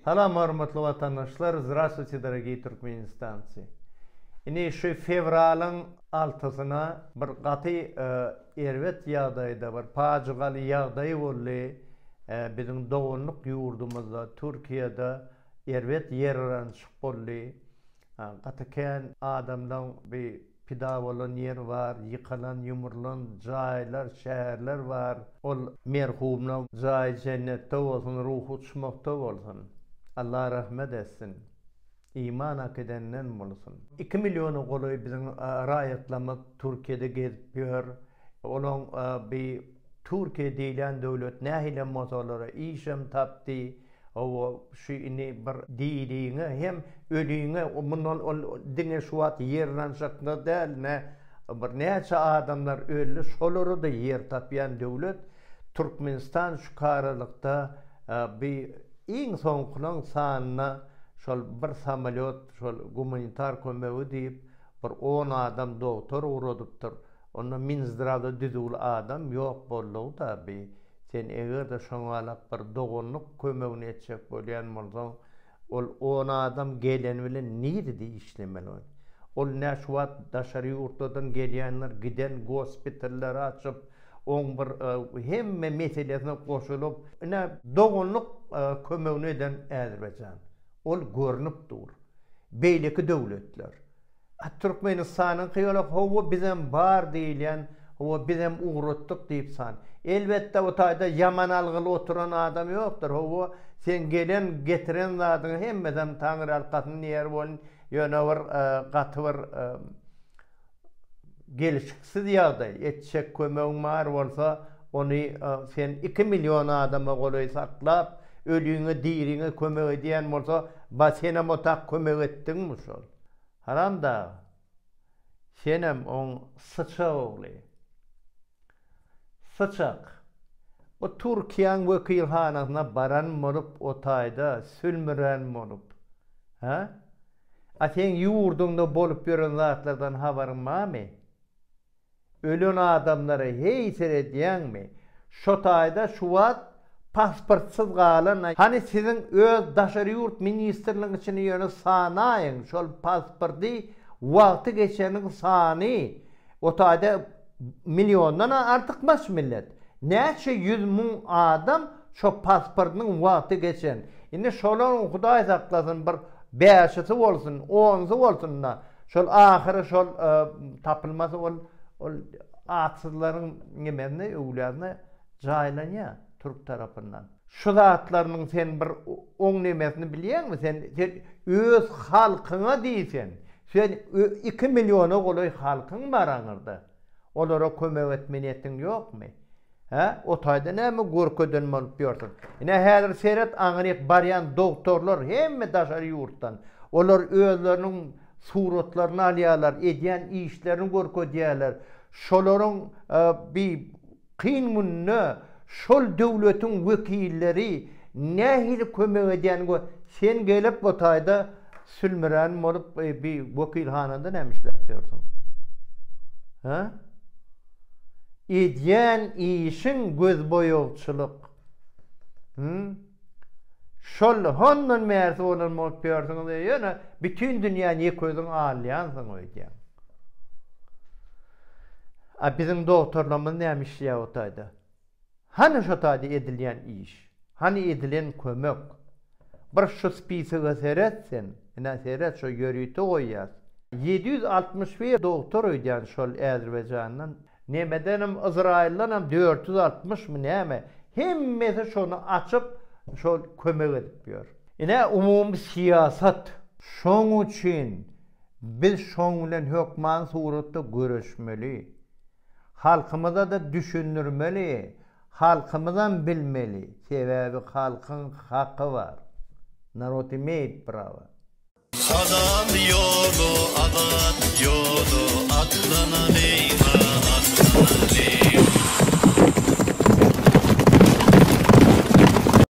Salam hormatly vatandaşlar, здравствуйте, dорогие turkmenistanцы. Ine şu fevralın 6-syna bir gaty erwet ýagdaýda bir paçygaly ýagdaý boldy. Bizim dogunluk ýurdumyzda Türkiýede erwet ýerrançyk boldy. Gatyken adamdan bir pida bolan yer var, yıkılan, yumurlan jaýlar, şäherler var. Ol merhumna jaý cennetde bolsun, ruhu uçmakda bolsun. Allah rahmet etsin. İman akidenden bolsun. 2 milyonu goloy bizim raýatlamak Türkiýede gezip ýör. Onun bir Türkiýe diýilen döwlet nähile mozalara işem tapdy. O şu ini bir diýdiňe hem ölüňe mundan diňe şu wagt ýerrançykda däl ne bir näçe adamlar öldü, şolary da yer tapýan döwlet Türkmenistan şu karalykda bir iň soňkulan sanyna şol bir samolyot şol gumanitar kömegi diýip bir 10 adam doktor uradypdyr. Onda minzdravda düzgül adam ýok boldy tabi. Sen eger de şoňalak bir dogunluk kömegini etjek bolýan bolsaň, ol 10 adam gelen bilen nirdi işlemeli. Ol näşe wagt daşary ýurtdan gelýänler giden gospitallar açyp, on bir hemme meselesine goşulyp, ine dogunluk kömegini eden Äzerbaýjan. Ol görnüp dur. Beýleki döwletler. Türkmenistanyň kyýalak howa bizem bar diýilen, howa bizem uğratdyk diýip san. Elbette o taýda yaman algyly oturan adam ýokdur. Howa sen gelen getiren zadyň hemmeden Taňry alkatyny ýer bolun, ýöne bir gaty bir gelişiksiz ýagdaý. Etjek kömegiň bar bolsa, ony sen 2 milyon adama goloý saklap, ölüňe diýriňe kömek edýän bolsa, basenam otak kömek etdiňmi şol? Haram da senem on sıçak ogly. Sıçak. O Türkiýanyň wekilhanasyna baran bolup o taýda sülmüren bolup. Ha? Sen ýurdunda bolup ýören zatlardan habaryň barmy? Ölen adamlara heýser edýänmi? Şo taýda şu wagt pasportsyz galan, hani sizin öz daşary ýurt ministrligiň içine ýöne sanaýyň, şol pasporty wagty geçeniň sany o taýda milyondan artykmas millet. Näçe 100 000 adam şo pasportynyň wagty geçen. Indi şolaryň Hudaý saklasyn bir 5-si bolsun, 10-sy bolsun da, şol ahyry şol tapylmasy ol atsyzlaryň nimeni öwlaryna jaýlanýar Türk tarapyndan. Şu zatlarynyň sen bir oň nemesini bilýärmi? Sen öz halkyňa diýsen, sen 2 milyona goloy halkyň bar aňyrda. Olara kömek etme niýetiň ýokmy? Ha? O taýda näme görköden bolup ýörsin? Ine häzir seret aňyryk barýan doktorlar hemme daşary ýurtdan. Olar özleriniň suratlaryny alýarlar, edýän işlerini görködýärler. Şolaryň bir kyn munna şol döwletiň wekilleri nähili kömek edýän sen gelip bu taýda sülmüren bolup bir wekilhanada nämişler ýörsiň? Ha? Edýän işiň gözboýagçylyk. Şol hondan mersi bolan bolup ýörsiň ýöne bütün dünýäni ýeközüň alýansyň öýdýän. Bizim doktorlarymyz nämişler o taýda? Hani şu taýda edilýän iş? Hani edilen kömek? Bir şu spisige seretsen, ine seret şu ýörüýte goýýar. 761 doktor öýdýän şol Äzerbaýjandan. Nemedenim Izraildan 460 mı näme? Hemmesi şonu açyp şol kömek edip ýör. Ine umumy siyasat. Şoň üçin biz şoň bilen hökman suratda görüşmeli. Halkymyza da düşünürmeli. Halkymyzdan bilmeli. Sebäbi halkyň haqqy bar. Narod imeyt prava. Adam yolu, adat yolu, atlananeyna, atlananeyna.